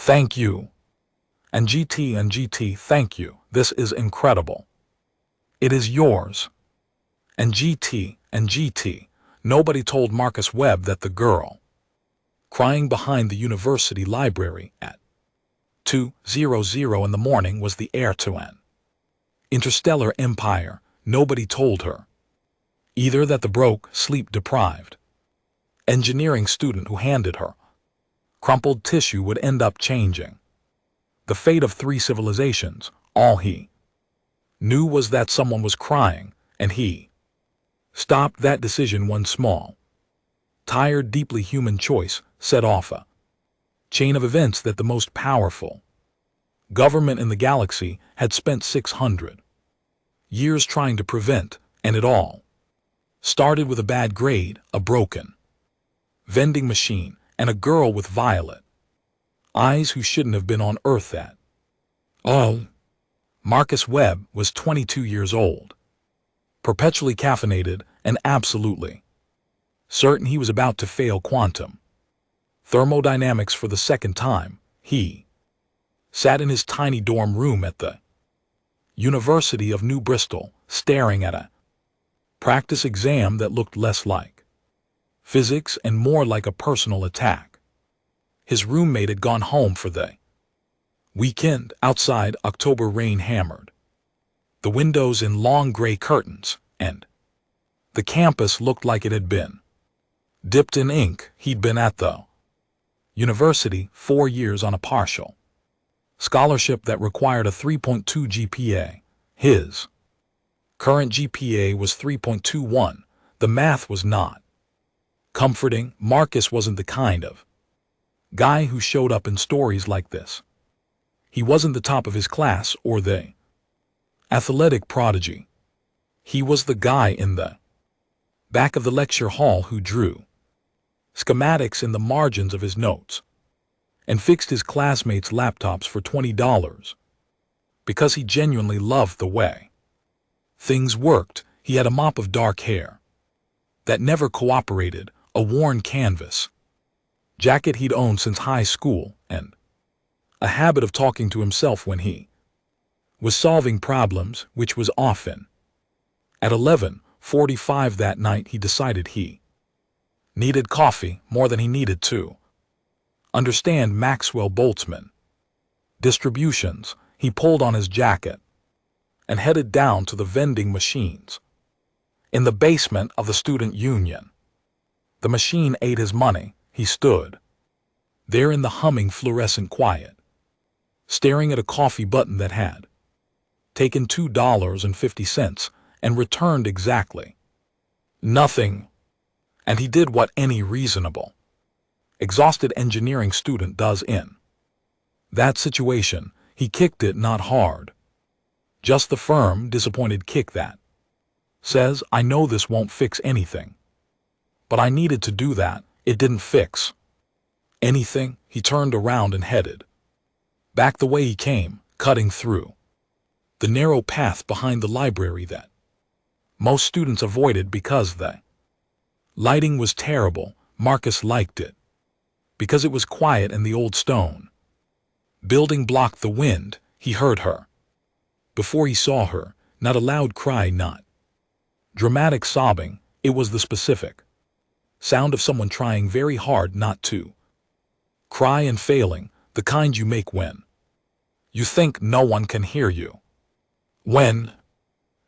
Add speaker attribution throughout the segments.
Speaker 1: Thank you. And GT, thank you. This is incredible. It is yours. And GT, nobody told Marcus Webb that the girl, crying behind the university library at 2:00 in the morning, was the heir to an interstellar empire. Nobody told her either that the broke, sleep-deprived engineering student who handed her crumpled tissue would end up changing the fate of 3 civilizations. All he knew was that someone was crying, and he stopped that decision. One small, tired, deeply human choice set off a chain of events that the most powerful government in the galaxy had spent 600 years trying to prevent, and it all started with a bad grade, a broken vending machine, and a girl with violet eyes who shouldn't have been on Earth at all. Marcus Webb was 22 years old, perpetually caffeinated, and absolutely certain he was about to fail quantum thermodynamics for the second time. He sat in his tiny dorm room at the University of New Bristol, staring at a practice exam that looked less like physics and more like a personal attack. His roommate had gone home for the weekend. Outside, October rain hammered the windows in long gray curtains, and the campus looked like it had been dipped in ink. He'd been at the university 4 years on a partial scholarship that required a 3.2 GPA. His current GPA was 3.21. The math was not comforting. Marcus wasn't the kind of guy who showed up in stories like this. He wasn't the top of his class or the athletic prodigy. He was the guy in the back of the lecture hall who drew schematics in the margins of his notes and fixed his classmates' laptops for $20 because he genuinely loved the way things worked. He had a mop of dark hair that never cooperated, a worn canvas jacket he'd owned since high school, and a habit of talking to himself when he was solving problems, which was often. At 11:45 that night, he decided he needed coffee more than he needed to understand Maxwell Boltzmann distributions. He pulled on his jacket and headed down to the vending machines in the basement of the student union. The machine ate his money. He stood there in the humming fluorescent quiet, staring at a coffee button that had taken $2.50 and returned exactly nothing. And he did what any reasonable, exhausted engineering student does in that situation. He kicked it, not hard, just the firm, disappointed kick that says, I know this won't fix anything, but I needed to do that. It didn't fix anything. He turned around and headed back the way he came, cutting through the narrow path behind the library that most students avoided because the lighting was terrible. Marcus liked it because it was quiet and the old stone building blocked the wind. He heard her before he saw her, not a loud cry, not dramatic sobbing. It was the specific sound of someone trying very hard not to cry and failing, the kind you make when you think no one can hear you, when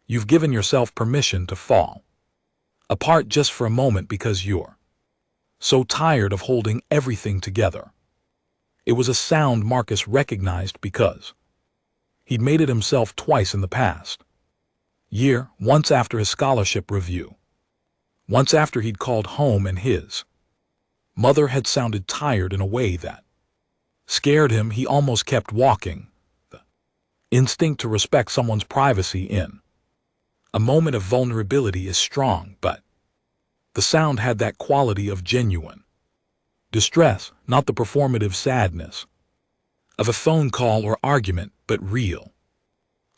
Speaker 1: you've given yourself permission to fall apart just for a moment because you're so tired of holding everything together. It was a sound Marcus recognized because he'd made it himself twice in the past year, once after his scholarship review, once after he'd called home and his mother had sounded tired in a way that scared him. He almost kept walking. The instinct to respect someone's privacy in a moment of vulnerability is strong, but the sound had that quality of genuine distress, not the performative sadness of a phone call or argument, but real,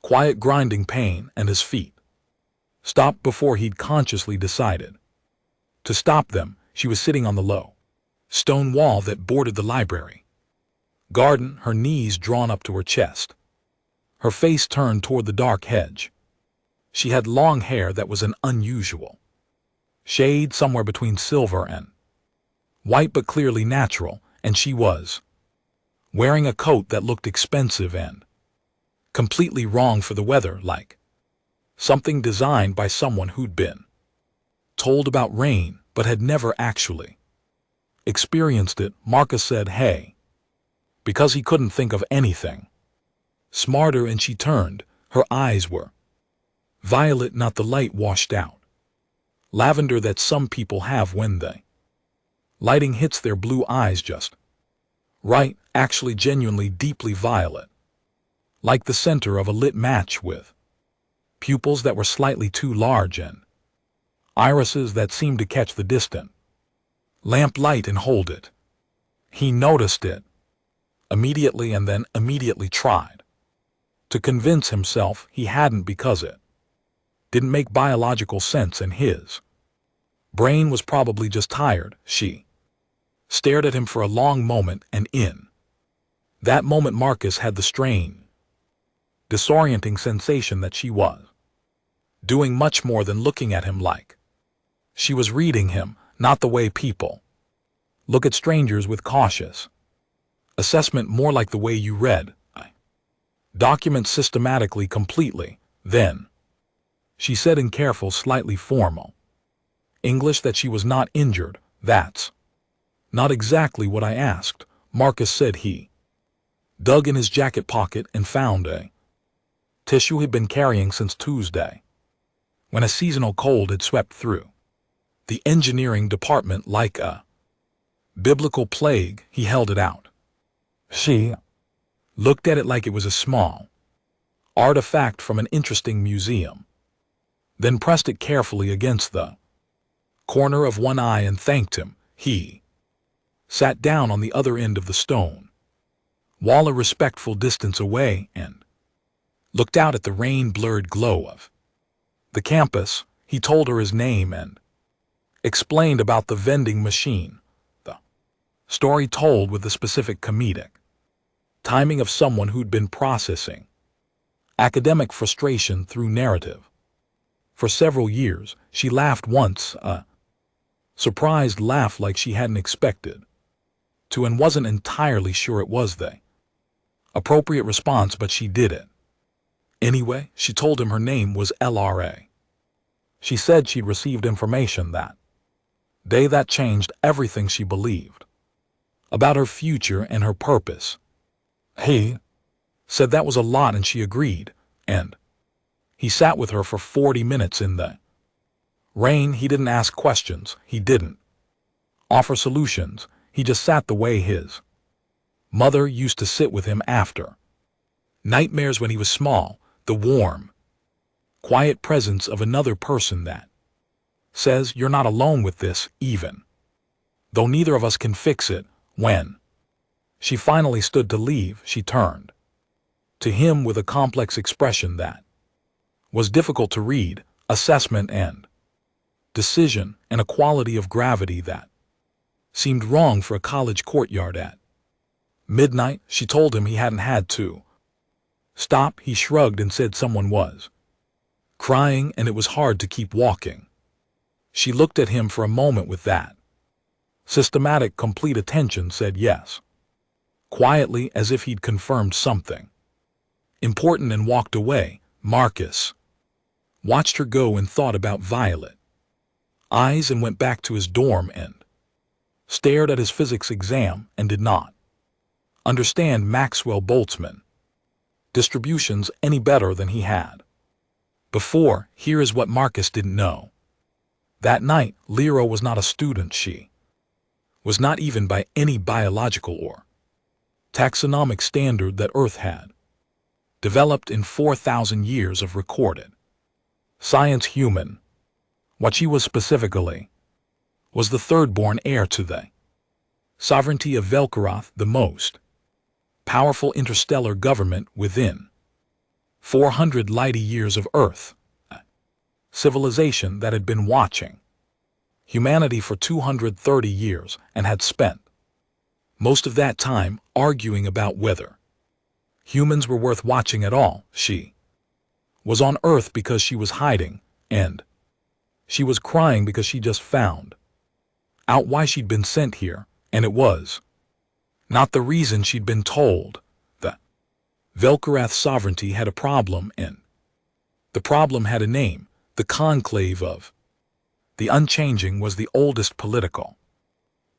Speaker 1: quiet grinding pain. And his feet stopped before he'd consciously decided to stop them. She was sitting on the low stone wall that bordered the library, garden, her knees drawn up to her chest, her face turned toward the dark hedge. She had long hair that was an unusual shade somewhere between silver and white, but clearly natural, and she was wearing a coat that looked expensive and completely wrong for the weather, like something designed by someone who'd been told about rain but had never actually experienced it. Marcus said, "Hey," because he couldn't think of anything smarter, and she turned. Her eyes were violet, not the light washed out lavender that some people have when the lighting hits their blue eyes just right, actually genuinely deeply violet, like the center of a lit match, with pupils that were slightly too large and irises that seemed to catch the distant lamplight and hold it. He noticed it immediately and then immediately tried to convince himself he hadn't, because it didn't make biological sense and his brain was probably just tired. She stared at him for a long moment, and in that moment Marcus had the strange, disorienting sensation that she was doing much more than looking at him, like she was reading him, not the way people look at strangers with cautious assessment, more like the way you read documents systematically, completely. Then she said in careful, slightly formal English that she was not injured. "That's not exactly what I asked," Marcus said. He dug in his jacket pocket and found a tissue he'd been carrying since Tuesday, when a seasonal cold had swept through the engineering department like a biblical plague. He held it out. She looked at it like it was a small artifact from an interesting museum, then pressed it carefully against the corner of one eye and thanked him. He sat down on the other end of the stone wall, a respectful distance away, and looked out at the rain-blurred glow of the campus. He told her his name and explained about the vending machine, the story told with the specific comedic timing of someone who'd been processing academic frustration through narrative for several years. She laughed once, a surprised laugh like she hadn't expected to, and wasn't entirely sure it was the appropriate response, but she did it anyway. She told him her name was LRA. She said she'd received information that day that changed everything she believed about her future and her purpose. He said that was a lot, and she agreed, and he sat with her for 40 minutes in the rain. He didn't ask questions. He didn't offer solutions. He just sat the way his mother used to sit with him after nightmares when he was small, the warm, quiet presence of another person that says you're not alone with this, even though neither of us can fix it. When she finally stood to leave, she turned to him with a complex expression that was difficult to read, assessment and decision, and a quality of gravity that seemed wrong for a college courtyard at midnight. She told him he hadn't had to stop. He shrugged and said someone was crying and it was hard to keep walking. She looked at him for a moment with that systematic, complete attention, said yes quietly, as if he'd confirmed something important, and walked away. Marcus watched her go and thought about violet eyes, and went back to his dorm and stared at his physics exam and did not understand Maxwell Boltzmann distributions any better than he had before. Here is what Marcus didn't know. That night, Lyra was not a student. She was not even by any biological or taxonomic standard that Earth had developed in 4,000 years of recorded science human. What she was specifically was the third-born heir to the sovereignty of Velkaroth, the most powerful interstellar government within 400 light-years of Earth, a civilization that had been watching humanity for 230 years and had spent Most of that time arguing about whether humans were worth watching at all. She was on Earth because she was hiding, and she was crying because she just found out why she'd been sent here, and it was not the reason she'd been told. The Vel'Karath's sovereignty had a problem, and the problem had a name. The Conclave of the Unchanging was the oldest political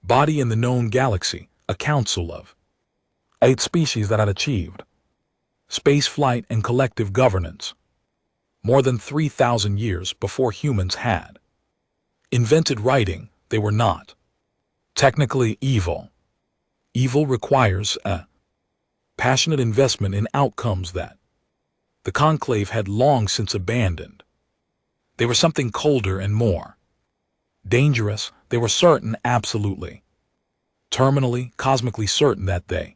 Speaker 1: body in the known galaxy, a council of 8 species that had achieved spaceflight and collective governance more than 3,000 years before humans had invented writing. They were not technically evil. Evil requires a passionate investment in outcomes that the Conclave had long since abandoned. They were something colder and more dangerous. They were certain, absolutely, terminally, cosmically certain that they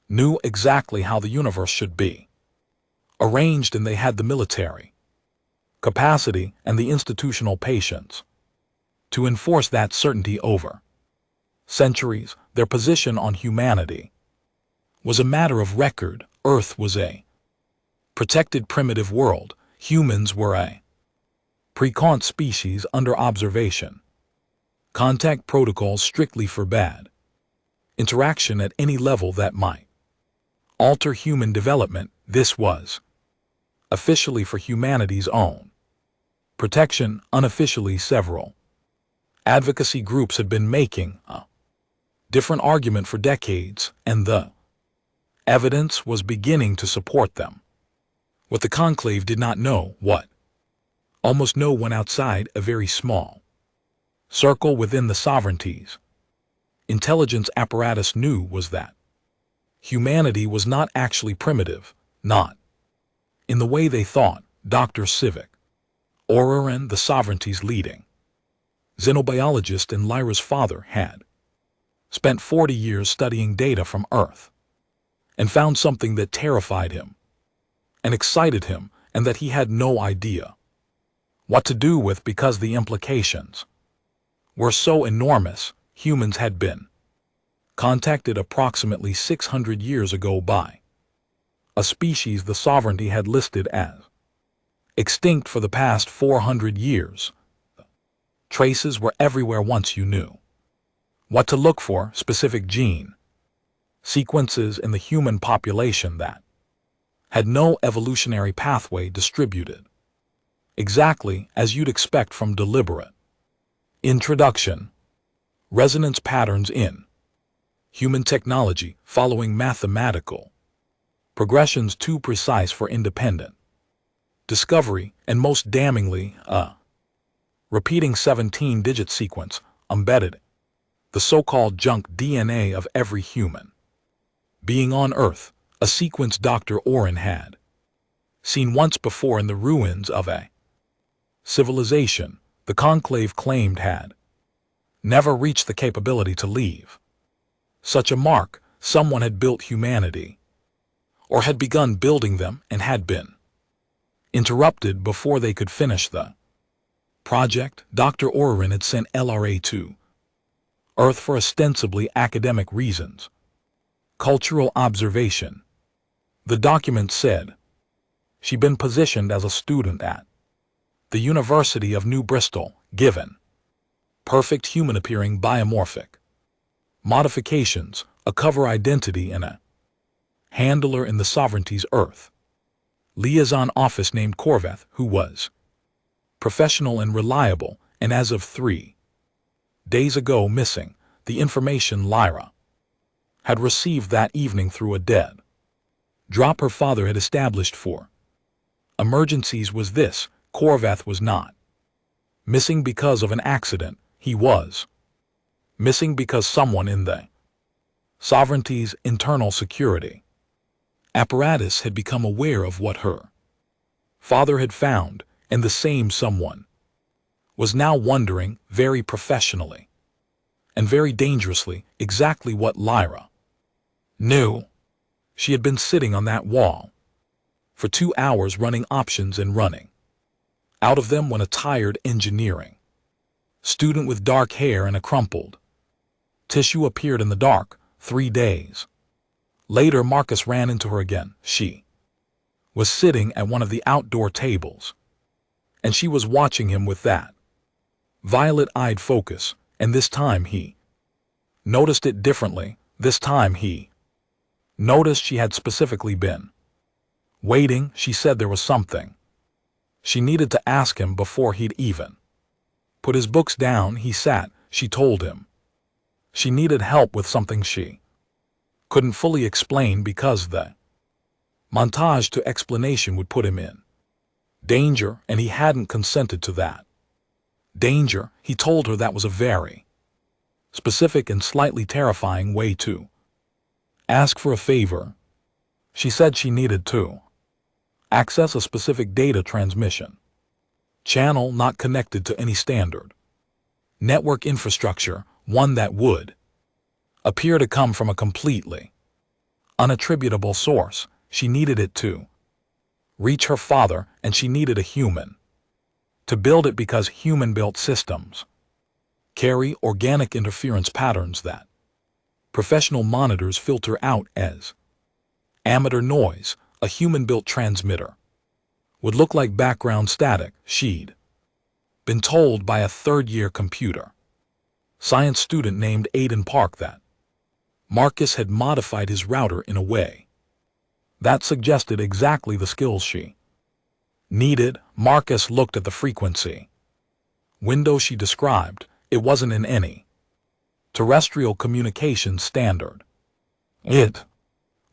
Speaker 1: knew exactly how the universe should be arranged, and they had the military capacity and the institutional patience to enforce that certainty over centuries. Their position on humanity was a matter of record. Earth was a protected primitive world. Humans were a precont species under observation. Contact protocols strictly forbade interaction at any level that might alter human development. This was officially for humanity's own protection. Unofficially, several advocacy groups had been making a different argument for decades, and the evidence was beginning to support them. What the Conclave did not know, what almost no one outside a very small circle within the sovereignty's intelligence apparatus knew, was that humanity was not actually primitive, not in the way they thought. Dr. Sivik Oraran, the sovereignty's leading xenobiologist and Lyra's father, had spent 40 years studying data from Earth and found something that terrified him and excited him, and that he had no idea what to do with because the implications were so enormous. Humans had been contacted approximately 600 years ago by a species the sovereignty had listed as extinct for the past 400 years. Traces were everywhere once you knew what to look for. Specific gene sequences in the human population that had no evolutionary pathway distributed exactly as you'd expect from deliberate introduction. Resonance patterns in human technology following mathematical progressions too precise for independent discovery, and most damningly, a repeating 17-digit sequence embedded the so-called junk DNA of every human being on Earth, a sequence Dr. Oren had seen once before in the ruins of a civilization the Conclave claimed had never reached the capability to leave such a mark. Someone had built humanity, or had begun building them, and had been interrupted before they could finish the project. Dr. Oren had sent LRA to Earth for ostensibly academic reasons, cultural observation. The document said she'd been positioned as a student at the University of New Bristol, given perfect human-appearing biomorphic modifications, a cover identity, and a handler in the sovereignty's Earth liaison office named Korvath, who was professional and reliable, and as of 3 days ago missing. The information Lyra had received that evening through a dead drop her father had established for emergencies was this: Korvath was not missing because of an accident. He was missing because someone in the sovereignty's internal security apparatus had become aware of what her father had found, and the same someone was now wondering, very professionally and very dangerously, exactly what Lyra knew. She had been sitting on that wall for 2 hours running options and running out of them when a tired engineering student with dark hair and a crumpled tissue appeared in the dark, 3 days. Later, Marcus ran into her again. She was sitting at one of the outdoor tables, and she was watching him with that violet-eyed focus, and this time he noticed it differently. This time he noticed she had specifically been waiting. She said there was something she needed to ask him before he'd even put his books down. He sat. She told him she needed help with something she couldn't fully explain because the montage to explanation would put him in danger, and he hadn't consented to that danger. He told her that was a very specific and slightly terrifying way to ask for a favor. She said she needed to access a specific data transmission channel not connected to any standard network infrastructure, one that would appear to come from a completely unattributable source. She needed it to reach her father, and she needed a human to build it because human-built systems carry organic interference patterns that professional monitors filter out as amateur noise. A human-built transmitter would look like background static. She'd been told by a third-year computer science student named Aiden Park that Marcus had modified his router in a way that suggested exactly the skills she needed. Marcus looked at the frequency window she described. It wasn't in any terrestrial communication standard. It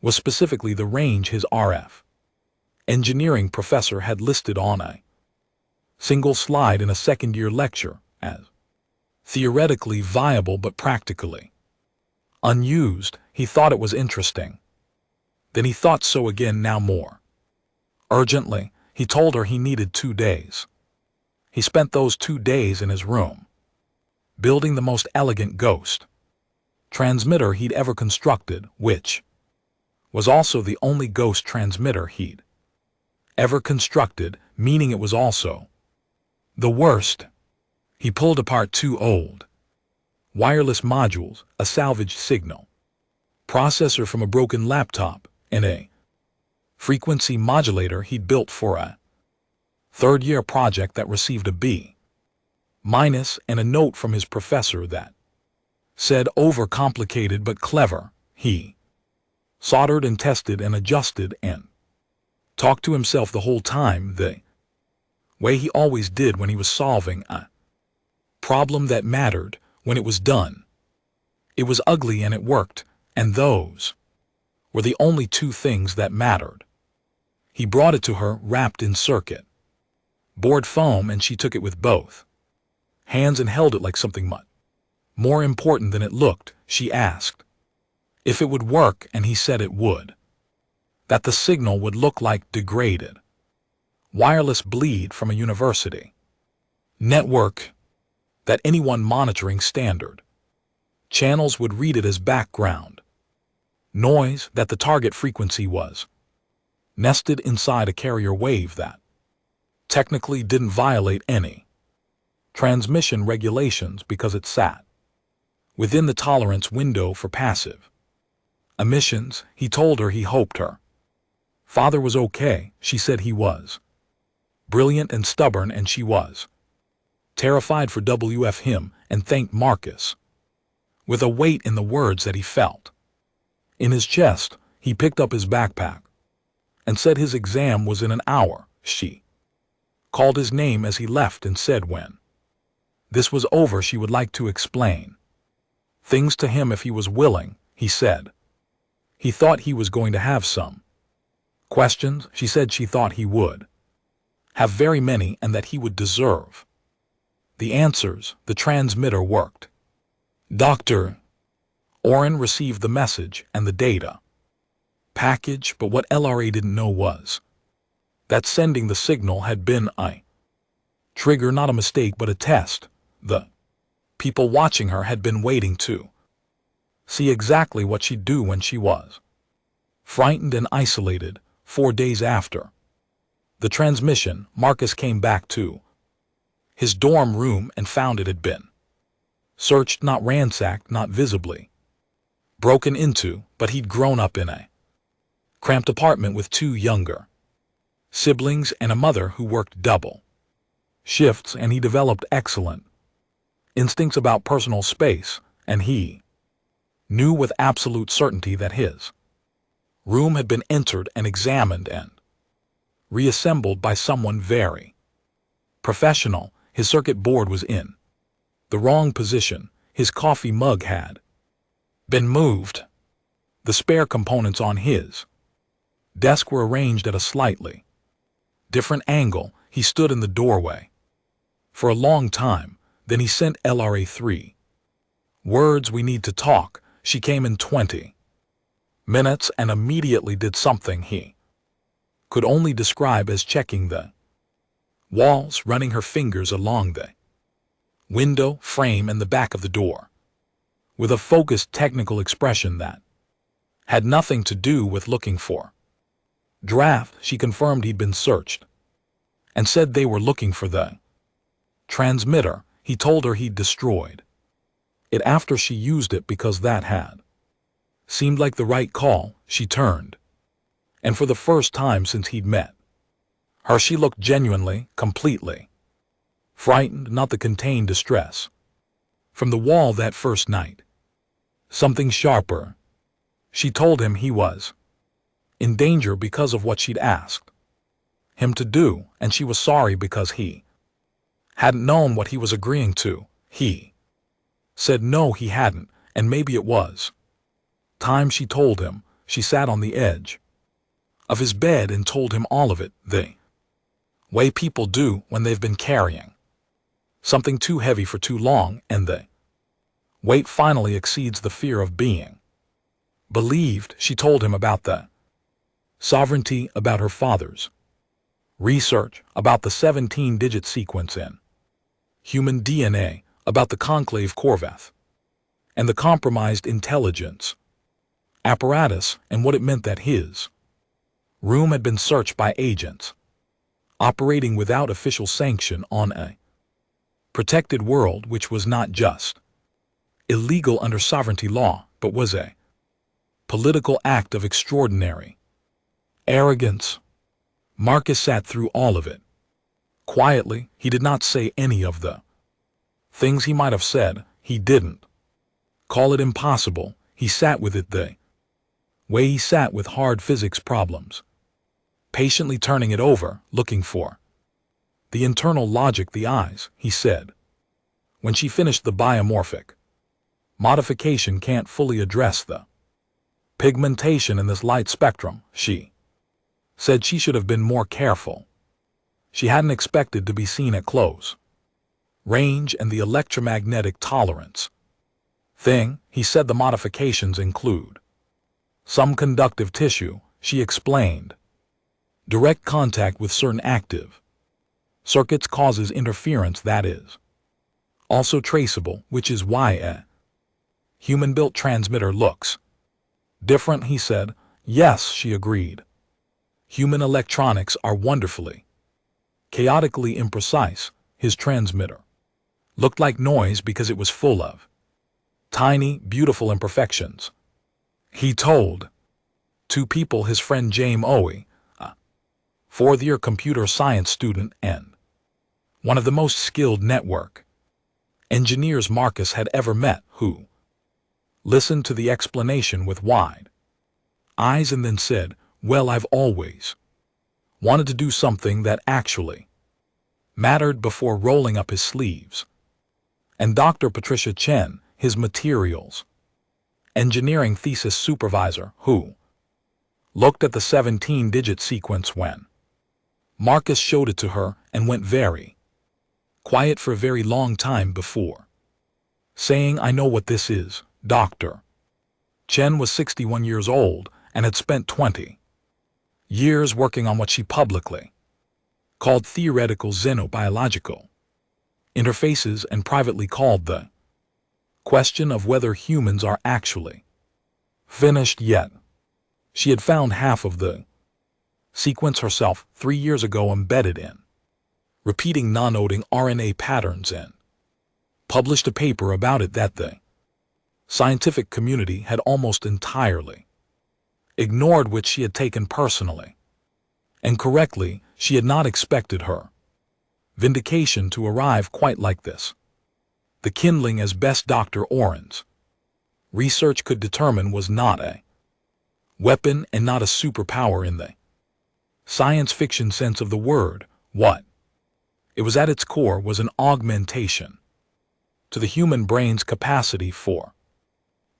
Speaker 1: was specifically the range his RF engineering professor had listed on a single slide in a second-year lecture as theoretically viable but practically unused. He thought it was interesting. Then he thought so again, now more urgently. He told her he needed 2 days. He spent those 2 days in his room, building the most elegant ghost transmitter he'd ever constructed, which was also the only ghost transmitter he'd ever constructed, meaning it was also the worst. He pulled apart 2 old wireless modules, a salvaged signal processor from a broken laptop, and a frequency modulator he'd built for a third-year project that received a B- and a note from his professor that said overcomplicated but clever. He soldered and tested and adjusted and talked to himself the whole time, the way he always did when he was solving a problem that mattered. When it was done, it was ugly and it worked, and those were the only 2 things that mattered. He brought it to her wrapped in circuit board foam, and she took it with both hands and held it like something much more important than it looked. She asked if it would work, and he said it would. That the signal would look like degraded wireless bleed from a university network, that anyone monitoring standard channels would read it as background noise, that the target frequency was nested inside a carrier wave that technically didn't violate any transmission regulations because it sat within the tolerance window for passive emissions. He told her he hoped her father was okay. She said he was brilliant and stubborn, and she was terrified for him, and thanked Marcus with a weight in the words that he felt in his chest. He picked up his backpack and said his exam was in an hour. She called his name as he left and said when this was over she would like to explain things to him if he was willing. He said he thought he was going to have some questions. She said she thought he would have very many and that he would deserve the answers. The transmitter worked. Dr. Oren received the message and the data package, but what LRA didn't know was that sending the signal had been a trigger, not a mistake but a test. The people watching her had been waiting to see exactly what she'd do when she was frightened and isolated. 4 days after the transmission, Marcus came back to his dorm room and found it had been searched, not ransacked, not visibly broken into, but he'd grown up in a cramped apartment with two younger siblings and a mother who worked double shifts, and he developed excellent instincts about personal space, and he knew with absolute certainty that his room had been entered and examined and reassembled by someone very professional. His circuit board was in the wrong position. His coffee mug had been moved. The spare components on his desk were arranged at a slightly different angle. He stood in the doorway for a long time. Then he sent LRA 3 words, "We need to talk." She came in 20 minutes and immediately did something he could only describe as checking the walls, running her fingers along the window frame and the back of the door with a focused technical expression that had nothing to do with looking for draft. She confirmed he'd been searched and said they were looking for the transmitter. He told her he'd destroyed it after she used it because that had seemed like the right call. She turned, and for the first time since he'd met her, she looked genuinely, completely frightened, not the contained distress from the wall that first night. Something sharper. She told him he was in danger because of what she'd asked him to do, and she was sorry because he hadn't known what he was agreeing to. He said no, he hadn't, and maybe it was time. She told him. She sat on the edge of his bed and told him all of it, the way people do when they've been carrying something too heavy for too long, and the weight finally exceeds the fear of being believed. She told him about the sovereignty, about her father's research, about the 17-digit sequence in human DNA, about the conclave Corvath, and the compromised intelligence apparatus, and what it meant that his room had been searched by agents operating without official sanction on a protected world, which was not just illegal under sovereignty law, but was a political act of extraordinary arrogance. Marcus sat through all of it quietly. He did not say any of the things he might have said. He didn't call it impossible. He sat with it the way he sat with hard physics problems, patiently turning it over, looking for the internal logic. The eyes, he said, when she finished the biomorphic modification, can't fully address the pigmentation in this light spectrum. She said she should have been more careful. She hadn't expected to be seen at close range, and the electromagnetic tolerance thing. He said the modifications include some conductive tissue. She explained direct contact with certain active circuits causes interference that is also traceable, which is why a human-built transmitter looks different. He said. Yes, she agreed. Human electronics are wonderfully, chaotically imprecise. His transmitter looked like noise because it was full of tiny, beautiful imperfections. He told two people, his friend James Owe, a fourth-year computer science student and one of the most skilled network engineers Marcus had ever met, who listened to the explanation with wide eyes and then said, "Well, I've always wanted to do something that actually mattered," before rolling up his sleeves. And Dr. Patricia Chen, his materials engineering thesis supervisor, who looked at the 17-digit sequence when Marcus showed it to her, and went very quiet for a very long time before saying, "I know what this is, Dr." Chen was 61 years old and had spent 20 years working on what she publicly called theoretical xenobiological interfaces, and privately called the question of whether humans are actually finished yet. She had found half of the sequence herself 3 years ago, embedded in repeating non-coding RNA patterns, and published a paper about it that the scientific community had almost entirely ignored, which she had taken personally. And correctly, she had not expected her vindication to arrive quite like this. The kindling, as best Dr. Oren's research could determine, was not a weapon and not a superpower in the science fiction sense of the word. What it was at its core was an augmentation to the human brain's capacity for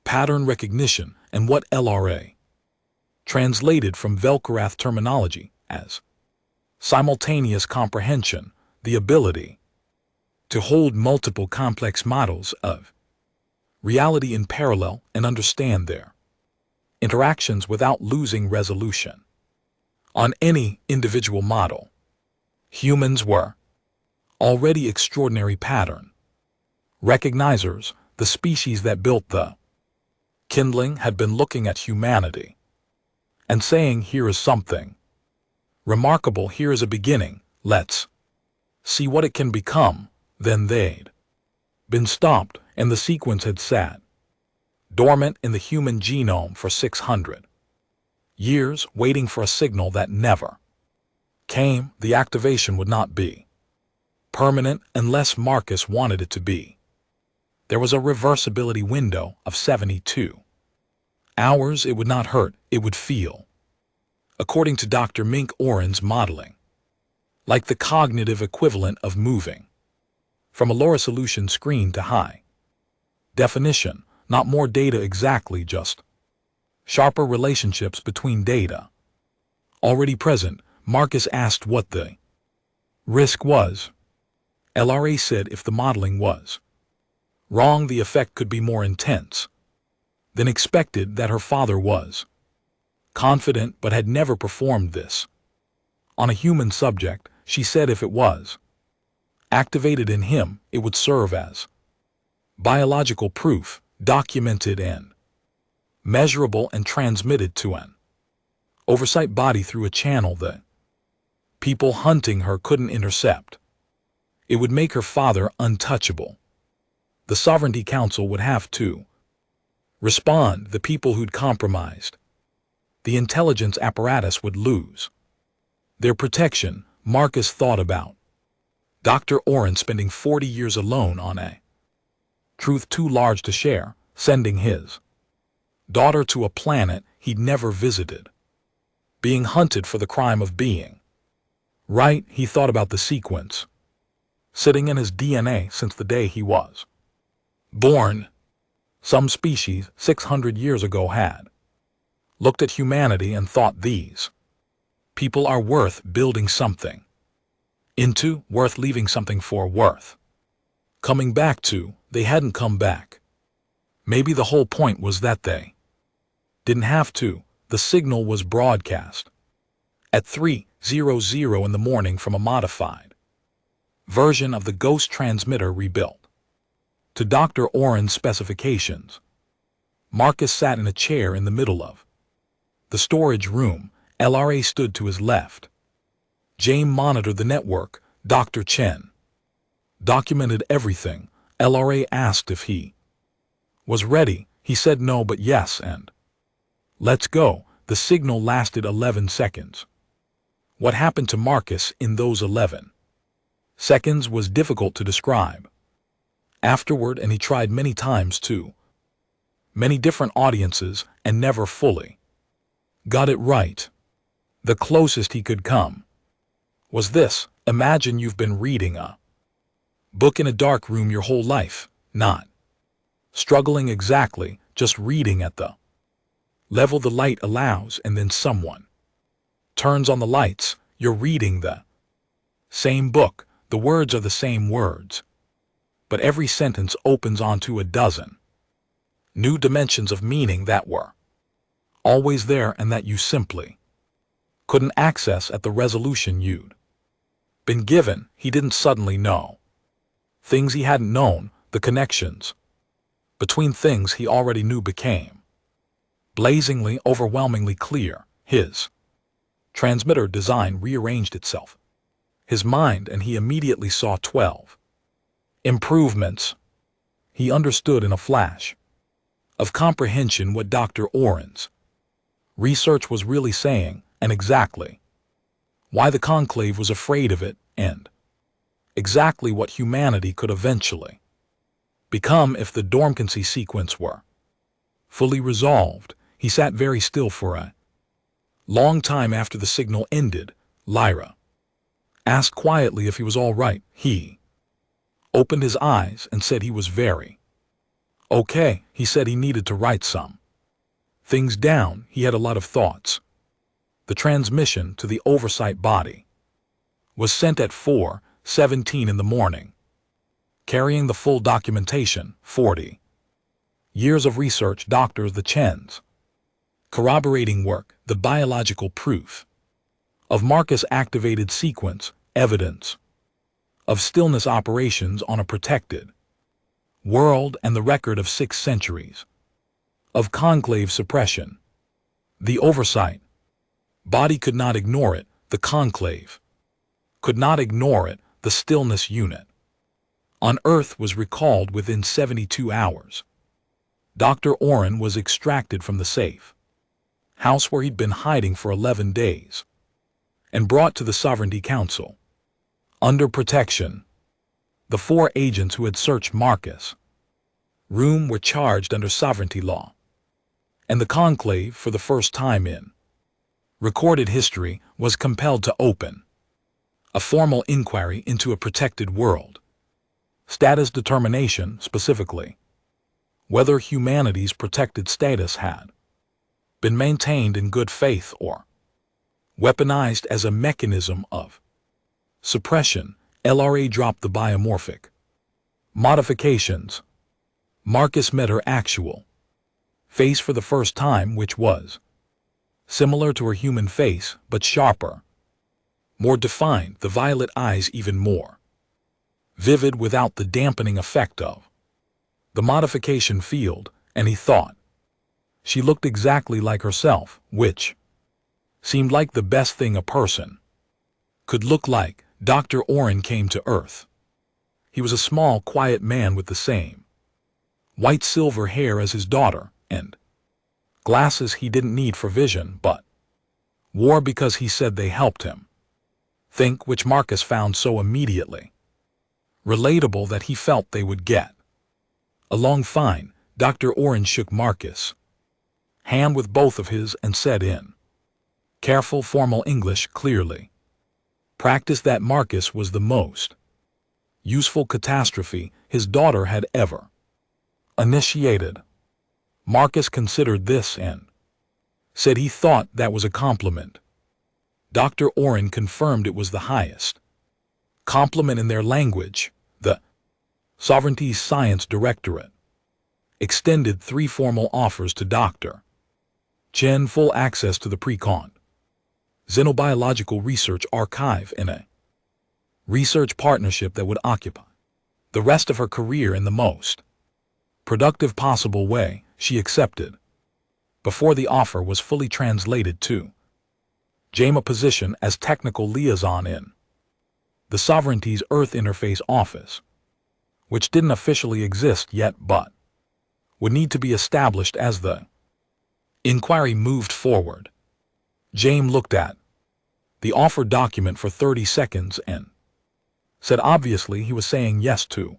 Speaker 1: pattern recognition, and what LRA translated from Velkerath terminology as simultaneous comprehension, the ability to hold multiple complex models of reality in parallel and understand their interactions without losing resolution on any individual model. Humans were already extraordinary pattern recognizers. The species that built the kindling had been looking at humanity and saying, here is something remarkable, here is a beginning, let's see what it can become. Then they'd been stopped, and the sequence had sat dormant in the human genome for 600 years, waiting for a signal that never came. The activation would not be permanent unless Marcus wanted it to be. There was a reversibility window of 72 hours. It would not hurt, it would feel, according to Dr. Mink Oren's modeling, like the cognitive equivalent of moving from a low resolution screen to high definition. Not more data exactly, just sharper relationships between data already present. Marcus asked what the risk was. LRA said if the modeling was wrong, the effect could be more intense than expected. That her father was confident but had never performed this on a human subject. She said if it was activated in him, it would serve as biological proof, documented and measurable, and transmitted to an oversight body through a channel that people hunting her couldn't intercept. It would make her father untouchable. The Sovereignty Council would have to respond. The people who'd compromised the intelligence apparatus would lose their protection. Marcus thought about Dr. Oren spending 40 years alone on a truth too large to share, sending his daughter to a planet he'd never visited, being hunted for the crime of being right. He thought about the sequence sitting in his DNA since the day he was born. Some species 600 years ago had looked at humanity and thought, these people are worth building something into, worth leaving something for, worth coming back to. They hadn't come back. Maybe the whole point was that they didn't have to. The signal was broadcast at 3:00 in the morning from a modified version of the Ghost transmitter rebuilt to Dr. Oren's specifications. Marcus sat in a chair in the middle of the storage room. LRA stood to his left. James monitored the network. Dr. Chen documented everything. LRA asked if he was ready. He said no, but yes, and let's go. The signal lasted 11 seconds. What happened to Marcus in those 11 seconds was difficult to describe. Afterward, and he tried many times to many different audiences and never fully got it right. The closest he could come was this: imagine you've been reading a book in a dark room your whole life, not struggling exactly, just reading at the level the light allows, and then someone turns on the lights. You're reading the same book, the words are the same words, but every sentence opens onto a dozen new dimensions of meaning that were always there and that you simply couldn't access at the resolution you'd been given. He didn't suddenly know things he hadn't known. The connections between things he already knew became blazingly, overwhelmingly clear. His transmitter design rearranged itself, his mind, and he immediately saw 12 improvements. He understood in a flash. of comprehension what Dr. Oren's research was really saying, and exactly why the conclave was afraid of it, and exactly what humanity could eventually become if the dormancy sequence were fully resolved. He sat very still for a long time after the signal ended. Lyra asked quietly if he was all right. He opened his eyes and said he was very okay. He said he needed to write some things down. He had a lot of thoughts. The transmission to the oversight body was sent at 4:17 in the morning, carrying the full documentation, 40 years of research, doctors, the Chen's corroborating work, the biological proof of Marcus-activated sequence, evidence of stillness operations on a protected world, and the record of 6 centuries of conclave suppression. The oversight body could not ignore it. The conclave could not ignore it. The stillness unit on Earth was recalled within 72 hours. Dr. Oren was extracted from the safe house where he'd been hiding for 11 days and brought to the Sovereignty Council under protection. The 4 agents who had searched Marcus' room were charged under sovereignty law, and the conclave, for the first time in recorded history, was compelled to open a formal inquiry into a protected world status determination, specifically whether humanity's protected status had been maintained in good faith or weaponized as a mechanism of suppression. LRA dropped the biomorphic modifications. Marcus met her actual face for the first time, which was similar to her human face, but sharper, more defined, the violet eyes even more vivid without the dampening effect of the modification field, and he thought she looked exactly like herself, which seemed like the best thing a person could look like. Dr. Oren came to Earth. He was a small, quiet man with the same white-silver hair as his daughter, and glasses he didn't need for vision, but wore because he said they helped him think, which Marcus found so immediately relatable that he felt they would get along fine. Dr. Oren shook Marcus' hand with both of his and said in careful, formal English, clearly practiced, that Marcus was the most useful catastrophe his daughter had ever initiated. Marcus considered this and said he thought that was a compliment. Dr. Oren confirmed it was the highest compliment in their language. The Sovereignty's Science Directorate extended 3 formal offers to Dr. Chen: full access to the pre-con xenobiological research archive in a research partnership that would occupy the rest of her career in the most productive possible way. She accepted before the offer was fully translated to James a position as technical liaison in the Sovereignty's Earth Interface Office, which didn't officially exist yet but would need to be established as the inquiry moved forward. James looked at the offer document for 30 seconds and said obviously he was saying yes to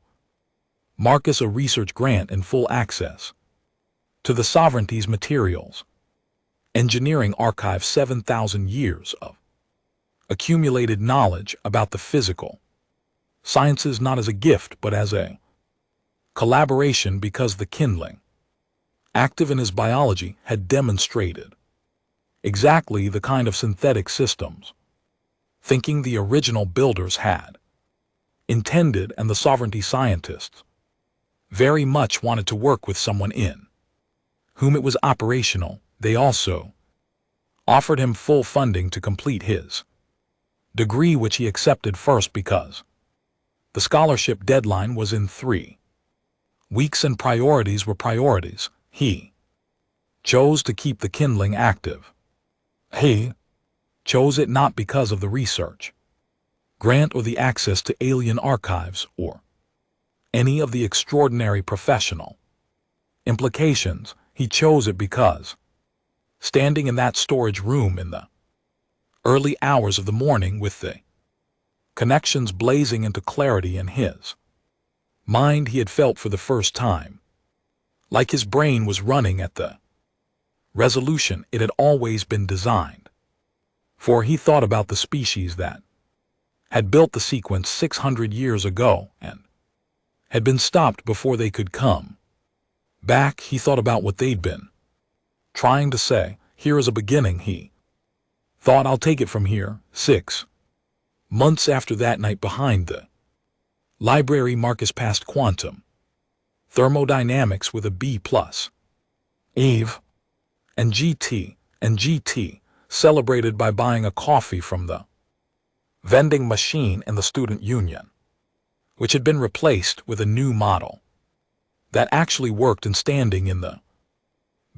Speaker 1: Marcus a research grant and full access to the Sovereignty's materials. Engineering archives 7,000 years of accumulated knowledge about the physical sciences, not as a gift but as a collaboration, because the kindling active in his biology had demonstrated exactly the kind of synthetic systems thinking the original builders had intended, and the Sovereignty scientists very much wanted to work with someone in whom it was operational. They also offered him full funding to complete his degree, which he accepted first because the scholarship deadline was in 3 weeks and priorities were priorities. He chose to keep the kindling active. He chose it not because of the research grant or the access to alien archives or any of the extraordinary professional Implications, he chose it because, standing in that storage room in the early hours of the morning with the connections blazing into clarity in his mind, he had felt for the first time like his brain was running at the resolution it had always been designed for. He thought about the species that had built the sequence 600 years ago and had been stopped before they could come back. He thought about what they'd been trying to say. Here is a beginning, he thought. I'll take it from here. 6 months after that night behind the library, Marcus passed quantum thermodynamics with a B+. Eve and GT celebrated by buying a coffee from the vending machine in the student union, which had been replaced with a new model that actually worked, and standing in the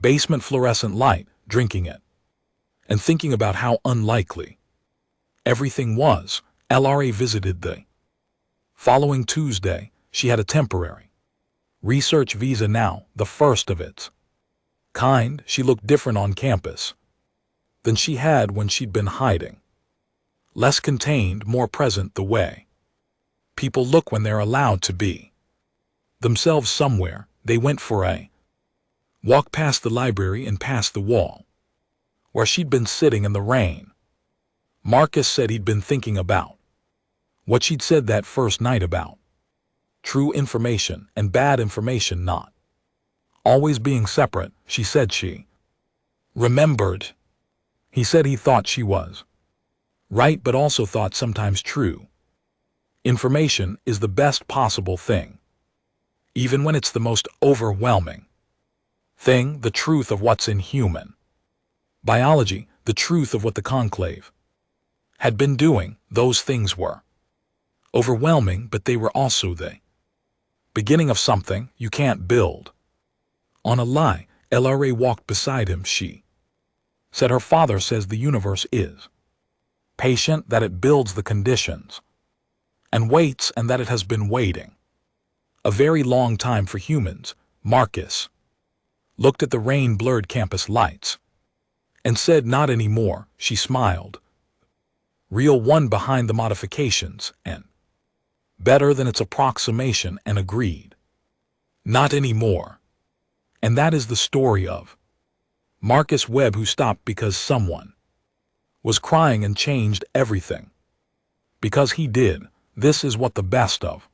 Speaker 1: basement fluorescent light, drinking it and thinking about how unlikely everything was. LRA visited the following Tuesday. She had a temporary research visa now, the first of its kind. She looked different on campus than she had when she'd been hiding. Less contained, more present, the way people look when they're allowed to be themselves somewhere. They went for a walk past the library and past the wall where she'd been sitting in the rain. Marcus said he'd been thinking about what she'd said that first night about true information and bad information not always being separate. She said she remembered. He said he thought she was right, but also thought sometimes true information is the best possible thing, even when it's the most overwhelming thing. The truth of what's in human biology, the truth of what the conclave had been doing. Those things were overwhelming, but they were also the beginning of something. You can't build on a lie. LRA walked beside him. She said her father says the universe is patient, that it builds the conditions and waits, and that it has been waiting a very long time for humans. Marcus looked at the rain-blurred campus lights and said, "Not anymore." She smiled. Real one behind the modifications, and better than its approximation, and agreed. Not anymore. And that is the story of Marcus Webb, who stopped because someone was crying and changed everything. Because he did. This is what the best of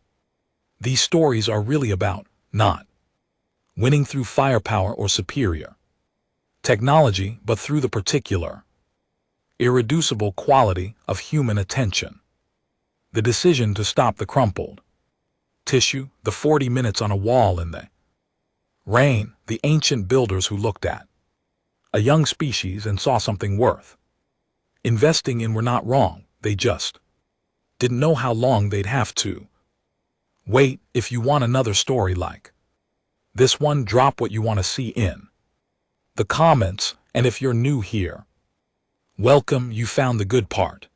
Speaker 1: these stories are really about, not winning through firepower or superior technology, but through the particular, irreducible quality of human attention. The decision to stop the crumpled tissue, the 40 minutes on a wall in the rain, the ancient builders who looked at a young species and saw something worth investing in were not wrong. They just didn't know how long they'd have to wait. If you want another story like this one, drop what you want to see in the comments, and if you're new here, welcome. You found the good part.